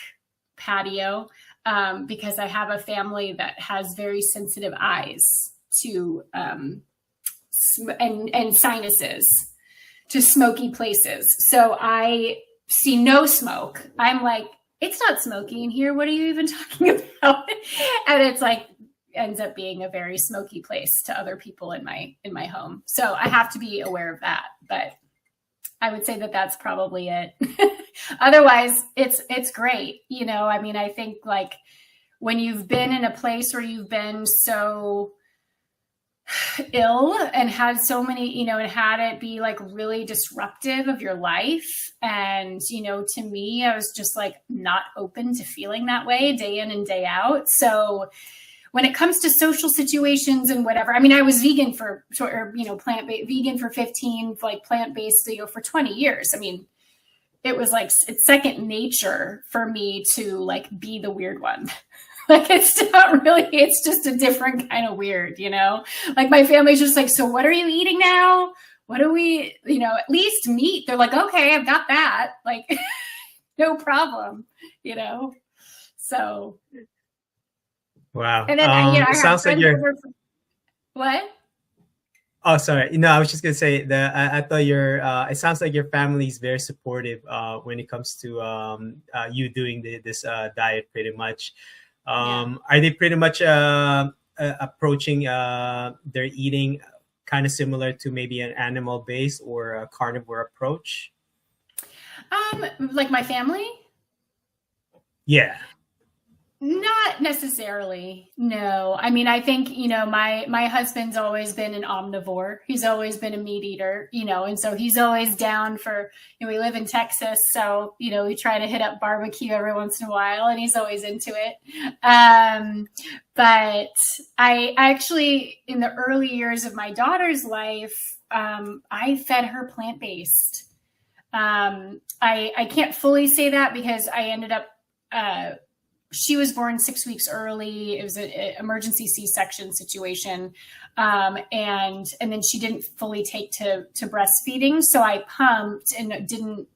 patio because I have a family that has very sensitive eyes to and sinuses to smoky places. So I see no smoke. I'm like, it's not smoky in here. What are you even talking about? And it's like ends up being a very smoky place to other people in my home. So I have to be aware of that. But I would say that that's probably it. Otherwise, it's great. I mean, I think like when you've been in a place where you've been so ill and had so many, and had it be like really disruptive of your life. And, to me, I was just like not open to feeling that way day in and day out. So when it comes to social situations and whatever, I mean, I was vegan vegan for 15, like plant-based, for 20 years. I mean, it was like, it's second nature for me to like be the weird one. Like, it's not really, it's just a different kind of weird, like my family's just like, so what are you eating now? What do we, at least meat. They're like, okay, I've got that. Like, no problem, so. Wow. And then, It sounds like you're. What? Oh, sorry. I was just gonna say that I thought it sounds like your family is very supportive when it comes to you doing this diet, pretty much. Are they pretty much approaching their eating kind of similar to maybe an animal based or a carnivore approach? Like my family? Yeah. Not necessarily. No. I mean, I think, my husband's always been an omnivore. He's always been a meat eater, and so he's always down for, we live in Texas. So, we try to hit up barbecue every once in a while and he's always into it. But I actually, in the early years of my daughter's life, I fed her plant-based. I can't fully say that because I ended up, she was born 6 weeks early. It was an emergency C-section situation. And then she didn't fully take to breastfeeding. So I pumped and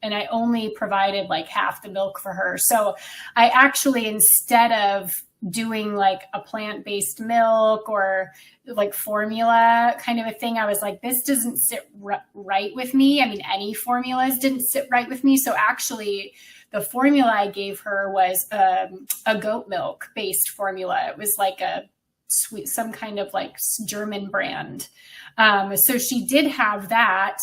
I only provided like half the milk for her. So I actually, instead of doing like a plant-based milk or like formula kind of a thing, I was like, this doesn't sit right with me. I mean, any formulas didn't sit right with me. So actually, the formula I gave her was a goat milk based formula. It was like a sweet, some kind of like German brand. So she did have that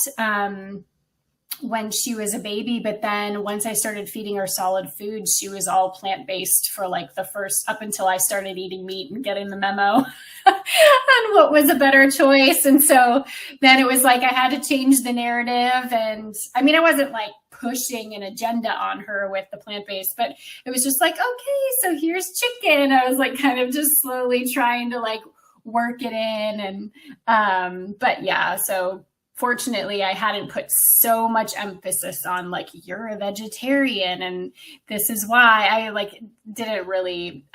when she was a baby, but then once I started feeding her solid foods, she was all plant-based for like up until I started eating meat and getting the memo on what was a better choice. And so then it was like, I had to change the narrative. And I mean, I wasn't like pushing an agenda on her with the plant-based, but it was just like, okay, so here's chicken. I was like kind of just slowly trying to like work it in. And, but yeah, so fortunately, I hadn't put so much emphasis on like, you're a vegetarian and this is why. I like didn't really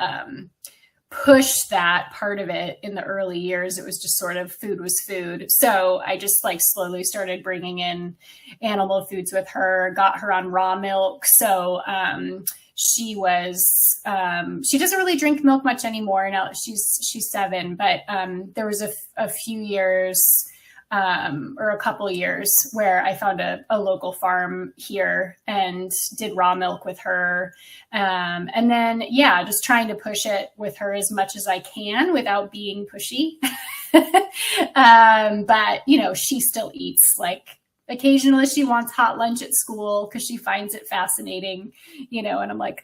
push that part of it in the early years. It was just sort of food was food. So I just like slowly started bringing in animal foods with her, got her on raw milk. So she doesn't really drink milk much anymore. Now she's 7, but there was a few years or a couple years where I found a local farm here and did raw milk with her. And then, yeah, just trying to push it with her as much as I can without being pushy. But, she still eats like occasionally she wants hot lunch at school because she finds it fascinating, and I'm like,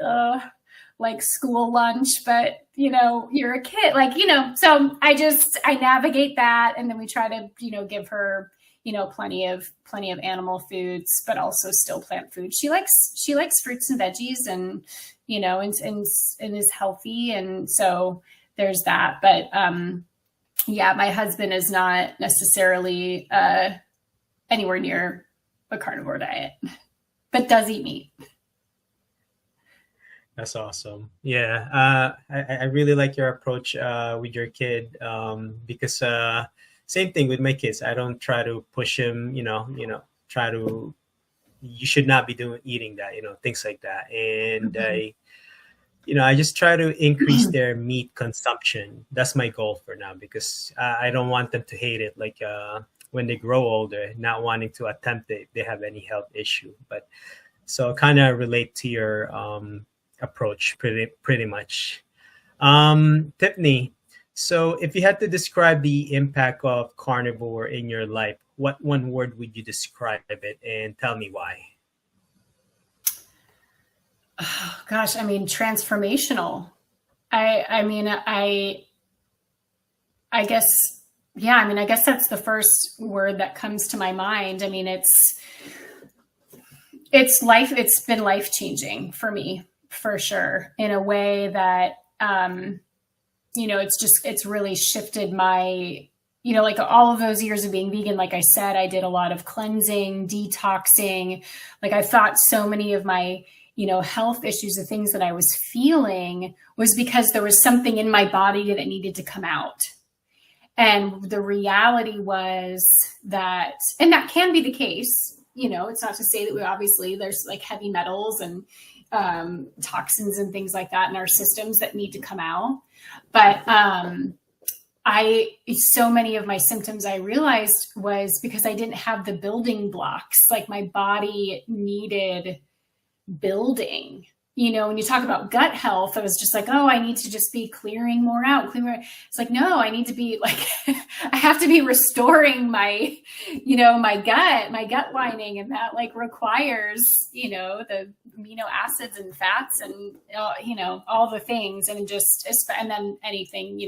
like school lunch, but you're a kid, like, so I navigate that. And then we try to, give her, plenty of animal foods, but also still plant food. She likes fruits and veggies and, and is healthy. And so there's that. But, yeah, my husband is not necessarily, anywhere near a carnivore diet, but does eat meat. That's awesome. Yeah, I really like your approach with your kid because same thing with my kids. I don't try to push him, try to, you should not be eating that, things like that. And I just try to increase their meat consumption. That's my goal for now because I don't want them to hate it. Like when they grow older, not wanting to attempt it, if they have any health issue. But so kind of relate to your approach pretty much. Tiffany, so if you had to describe the impact of carnivore in your life, what one word would you describe it and tell me why? Oh, gosh, I mean, transformational. I guess, yeah, I guess that's the first word that comes to my mind. I mean, it's been life-changing for me. For sure, in a way that, it's really shifted my, like all of those years of being vegan. Like I said, I did a lot of cleansing, detoxing. Like I thought so many of my, health issues, the things that I was feeling was because there was something in my body that needed to come out. And the reality was that, and that can be the case, it's not to say that there's like heavy metals and toxins and things like that in our systems that need to come out. But so many of my symptoms I realized was because I didn't have the building blocks. Like my body needed building. when you talk about gut health, I was just like, oh, I need to just be clearing more out. It's like, no, I need to be like, I have to be restoring my gut lining. And that like requires, the amino acids and fats and, all the things. And then anything,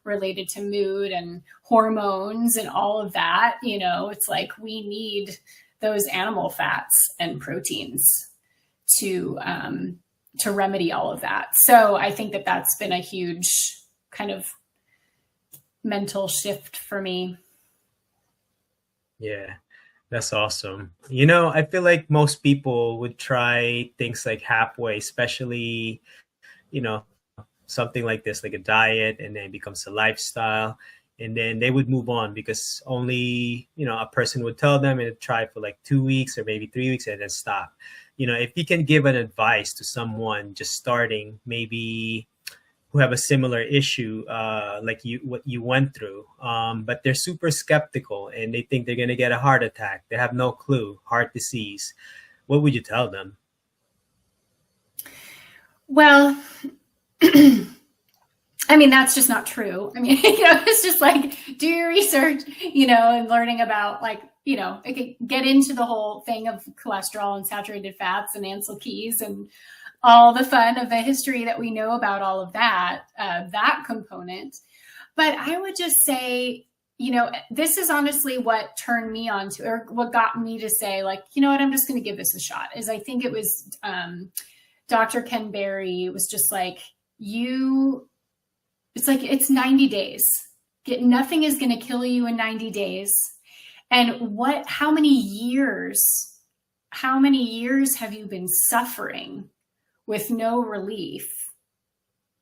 related to mood and hormones and all of that, it's like, we need those animal fats and proteins to remedy all of that. So I think that that's been a huge kind of mental shift for me. Yeah, that's awesome. I feel like most people would try things like halfway, especially, something like this, like a diet, and then it becomes a lifestyle. And then they would move on because only, a person would tell them and try for like 2 weeks or maybe 3 weeks and then stop. If you can give an advice to someone just starting, maybe who have a similar issue, like what you went through, but they're super skeptical and they think they're going to get a heart attack. They have no clue, heart disease. What would you tell them? Well, I mean, that's just not true. I mean, it's just like, do your research, and learning about like, get into the whole thing of cholesterol and saturated fats and Ansel Keys and all the fun of the history that we know about all of that, that component. But I would just say, this is honestly what turned me on to, or what got me to say like, you know what, I'm just going to give this a shot, is I think it was Dr. Ken Berry was just like, it's like, it's 90 days. Nothing is going to kill you in 90 days. And how many years have you been suffering with no relief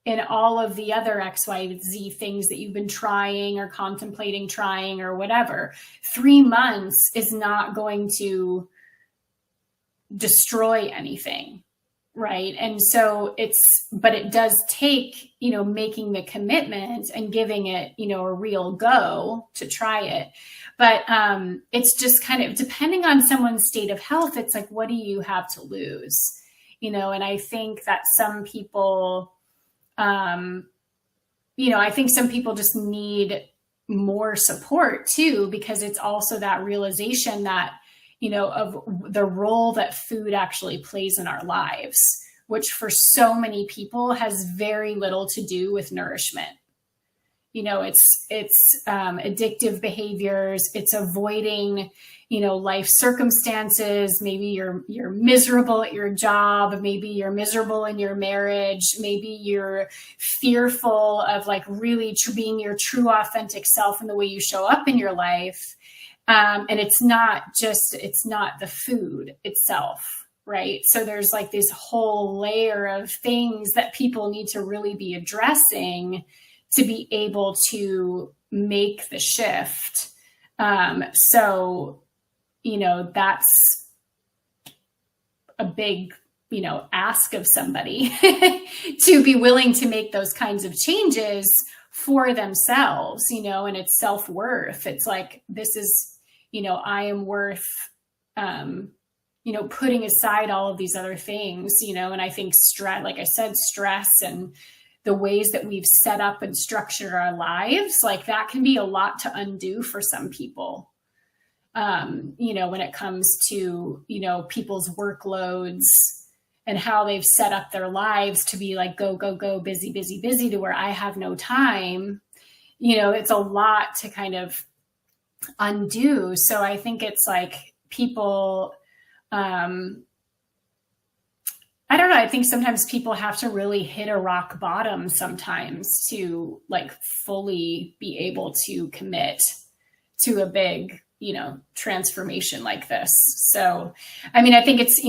in all of the other XYZ things that you've been trying or contemplating trying or whatever? 3 months is not going to destroy anything. Right. And so but it does take, making the commitment and giving it, a real go to try it. But it's just kind of depending on someone's state of health. It's like, what do you have to lose? And I think that some people, I think some people just need more support too, because it's also that realization that, of the role that food actually plays in our lives, which for so many people has very little to do with nourishment. It's addictive behaviors. It's avoiding, life circumstances. Maybe you're miserable at your job. Maybe you're miserable in your marriage. Maybe you're fearful of like really being your true authentic self in the way you show up in your life. And it's not the food itself, right? So there's like this whole layer of things that people need to really be addressing to be able to make the shift. So, that's a big, ask of somebody to be willing to make those kinds of changes for themselves, and it's self-worth. It's like, this is, I am worth, putting aside all of these other things, and I think stress and the ways that we've set up and structured our lives, like that can be a lot to undo for some people. When it comes to, people's workloads and how they've set up their lives to be like, go, go, go, busy, busy, busy, to where I have no time, it's a lot to kind of undo. So I think it's like people, I don't know. I think sometimes people have to really hit a rock bottom sometimes to like fully be able to commit to a big, transformation like this. So, I mean, I think it's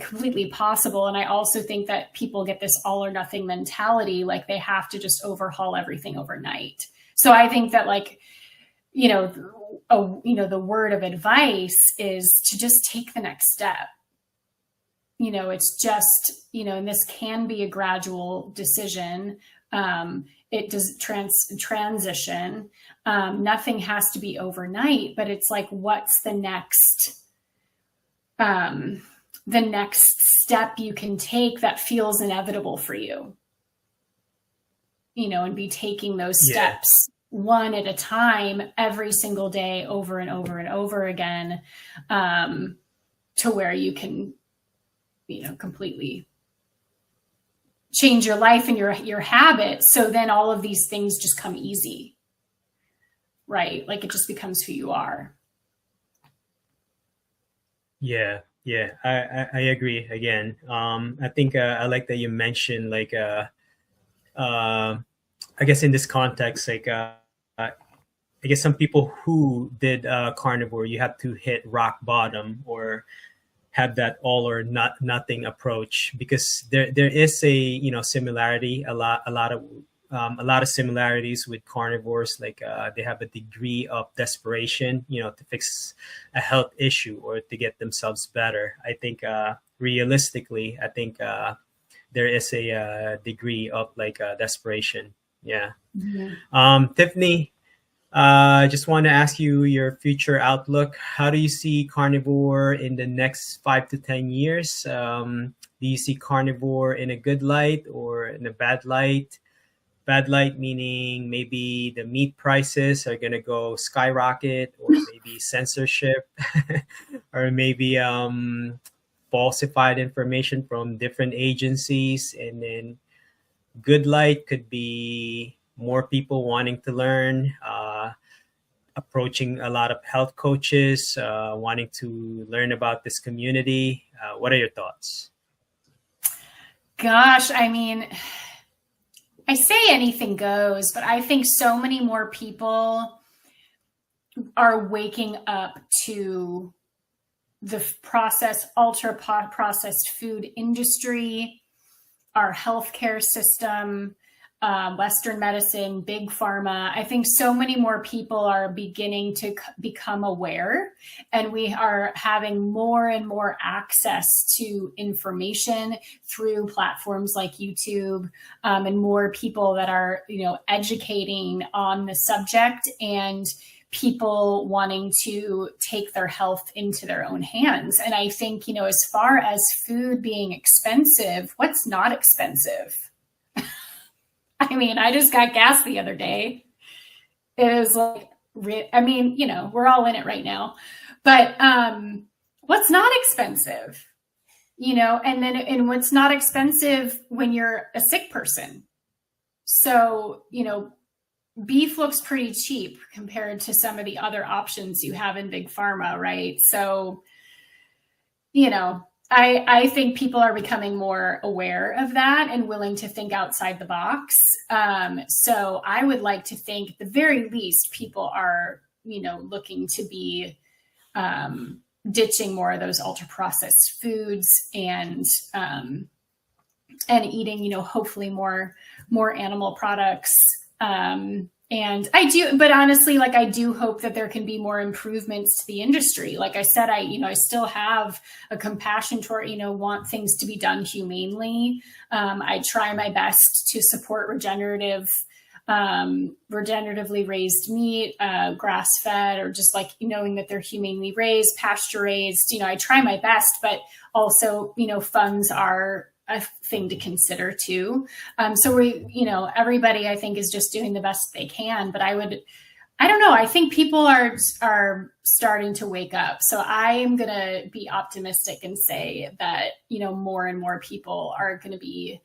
completely possible. And I also think that people get this all or nothing mentality, like they have to just overhaul everything overnight. So I think that like, the word of advice is to just take the next step. It's just, and this can be a gradual decision. It does transition. Nothing has to be overnight, but it's like, what's the next the next step you can take that feels inevitable for you, and be taking those steps one at a time every single day over and over and over again, to where you can, completely change your life and your habits. So then all of these things just come easy, right? Like it just becomes who you are. Yeah. Yeah, I agree again. I think I like that you mentioned like I guess in this context, like I guess some people who did carnivore, you have to hit rock bottom or have that all or nothing approach, because there is a similarity, a lot of similarities with carnivores. Like they have a degree of desperation, to fix a health issue or to get themselves better. I think realistically, I think there is a degree of like desperation. Yeah. Mm-hmm. Tiffany, I just want to ask you your future outlook. How do you see carnivore in the next 5 to 10 years? Do you see carnivore in a good light or in a bad light? Bad light meaning maybe the meat prices are going to go skyrocket, or maybe censorship, or maybe falsified information from different agencies. And then good light could be more people wanting to learn, approaching a lot of health coaches, wanting to learn about this community. What are your thoughts? Gosh, I mean, I say anything goes, but I think so many more people are waking up to the ultra processed food industry, our healthcare system, Western medicine, big pharma. I think so many more people are beginning to become aware, and we are having more and more access to information through platforms like YouTube, and more people that are, educating on the subject, and people wanting to take their health into their own hands. And I think, as far as food being expensive, what's not expensive? I mean, I just got gas the other day. It was like, we're all in it right now, but what's not expensive, and what's not expensive when you're a sick person. So, beef looks pretty cheap compared to some of the other options you have in big pharma, right? So, I think people are becoming more aware of that and willing to think outside the box. So I would like to think at the very least people are, looking to be ditching more of those ultra processed foods and eating, hopefully more animal products. And I do, but honestly, like, I do hope that there can be more improvements to the industry. Like I said, I still have a compassion toward, want things to be done humanely. I try my best to support regeneratively raised meat, grass fed, or just like knowing that they're humanely raised, pasture raised. I try my best, but also, funds are a thing to consider too. So everybody I think is just doing the best they can, but I don't know. I think people are starting to wake up. So I am going to be optimistic and say that, more and more people are going to be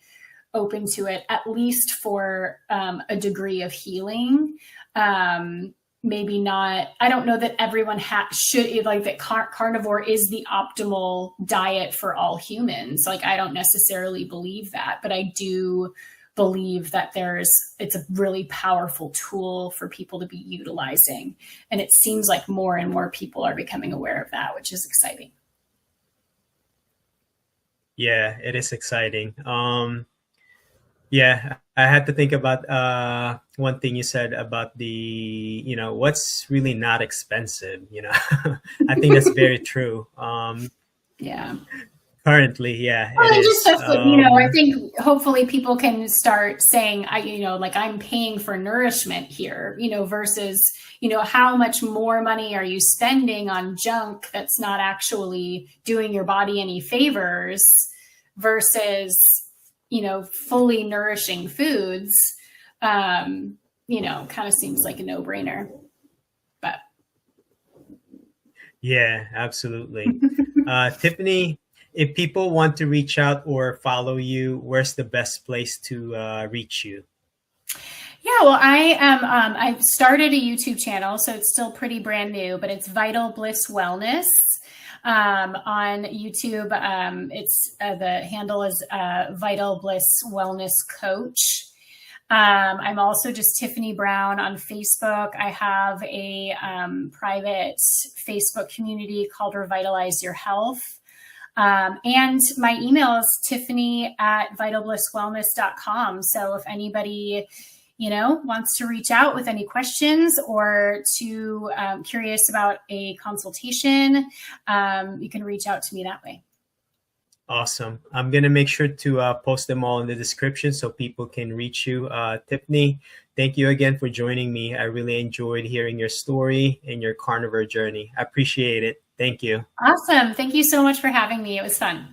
open to it, at least for a degree of healing. Maybe not. I don't know that everyone should like that. Carnivore is the optimal diet for all humans. Like, I don't necessarily believe that, but I do believe that it's a really powerful tool for people to be utilizing. And it seems like more and more people are becoming aware of that, which is exciting. Yeah, it is exciting. Yeah, I had to think about one thing you said about the, what's really not expensive, I think that's very true. Yeah. Currently, yeah, Well, it and just is. stuff that, I think hopefully people can start saying, like I'm paying for nourishment here, versus, how much more money are you spending on junk that's not actually doing your body any favors versus, fully nourishing foods, kind of seems like a no-brainer. But Yeah, absolutely. Tiffany, if people want to reach out or follow you, where's the best place to reach you? yeah, well, I am. I've started a YouTube channel, so it's still pretty brand new, but it's Vital Bliss Wellness on YouTube. It's the handle is Vital Bliss Wellness Coach. I'm also just Tiffany Brown on Facebook. I have a private Facebook community called Revitalize Your Health. And my email is tiffany@vitalblisswellness.com. So if anybody, wants to reach out with any questions or to curious about a consultation, you can reach out to me that way. Awesome. I'm going to make sure to post them all in the description so people can reach you. Tiffany, thank you again for joining me. I really enjoyed hearing your story and your carnivore journey. I appreciate it. Thank you. Awesome. Thank you so much for having me. It was fun.